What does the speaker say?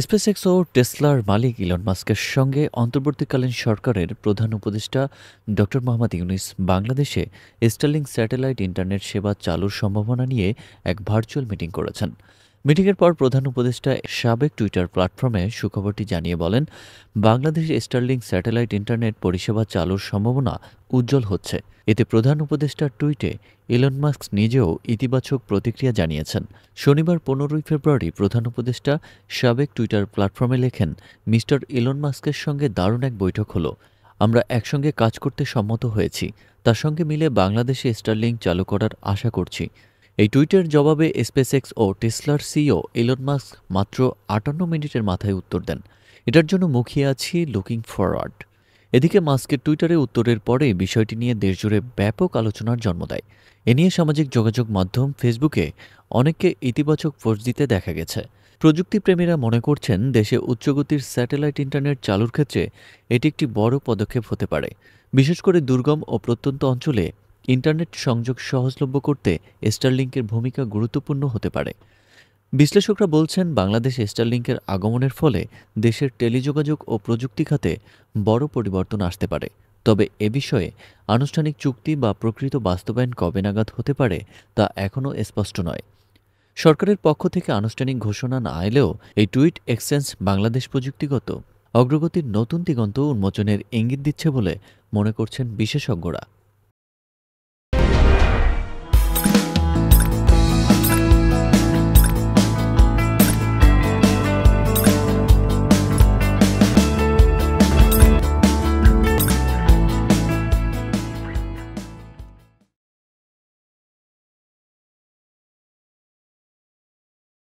SpaceX ও টেসলার মালিক Elon মাস্কের সঙ্গে অন্তর্বর্তীকালীন সরকারের প্রধান উপদেষ্টা ডক্টর মোহাম্মদ ইউনূস বাংলাদেশে স্টারলিংক স্যাটেলাইট ইন্টারনেট সেবা চালুর সম্ভাবনা নিয়ে এক ভার্চুয়াল মিটিং করেছেন। মিটিংয়ের পর প্রধান উপদেষ্টা সাবেক টুইটার প্ল্যাটফর্মে সুখবরটি জানিয়ে বলেন, বাংলাদেশে স্টারলিংক স্যাটেলাইট ইন্টারনেট পরিষেবা চালুর সম্ভাবনা উজ্জ্বল হচ্ছে। এতে প্রধান উপদেষ্টার টুইটে ইলন মাস্ক নিজেও ইতিবাচক প্রতিক্রিয়া জানিয়েছেন। শনিবার ১৫ই ফেব্রুয়ারি প্রধান উপদেষ্টা সাবেক টুইটার প্ল্যাটফর্মে লেখেন, মিস্টার ইলন মাস্কের সঙ্গে দারুণ এক বৈঠক হলো। আমরা একসঙ্গে কাজ করতে সম্মত হয়েছি। তার সঙ্গে মিলে বাংলাদেশে স্টারলিংক চালু করার আশা করছি। এই টুইটের জবাবে স্পেসএক্স ও টেসলার সিইও ইলন মাস্ক মাত্র ৫৮ মিনিটের মাথায় উত্তর দেন, এটার জন্য মুখিয়ে আছি, লুকিং ফরওয়ার্ড। এদিকে মাস্কের টুইটারে উত্তরের পরে বিষয়টি নিয়ে দেশজুড়ে ব্যাপক আলোচনার জন্ম দেয়। এ নিয়ে সামাজিক যোগাযোগ মাধ্যম ফেসবুকে অনেককে ইতিবাচক পোস্ট দিতে দেখা গেছে। প্রযুক্তিপ্রেমীরা মনে করছেন, দেশে উচ্চগতির স্যাটেলাইট ইন্টারনেট চালুর ক্ষেত্রে এটি একটি বড় পদক্ষেপ হতে পারে। বিশেষ করে দুর্গম ও প্রত্যন্ত অঞ্চলে ইন্টারনেট সংযোগ সহজলভ্য করতে স্টারলিংকের ভূমিকা গুরুত্বপূর্ণ হতে পারে। বিশ্লেষকরা বলছেন, বাংলাদেশে স্টারলিংকের আগমনের ফলে দেশের টেলিযোগাযোগ ও প্রযুক্তি খাতে বড় পরিবর্তন আসতে পারে। তবে এ বিষয়ে আনুষ্ঠানিক চুক্তি বা প্রকৃত বাস্তবায়ন কবে নাগাদ হতে পারে তা এখনও স্পষ্ট নয়। সরকারের পক্ষ থেকে আনুষ্ঠানিক ঘোষণা না এলেও এই টুইট এক্সচেঞ্জ বাংলাদেশ প্রযুক্তিগত অগ্রগতির নতুন দিগন্ত উন্মোচনের ইঙ্গিত দিচ্ছে বলে মনে করছেন বিশেষজ্ঞরা।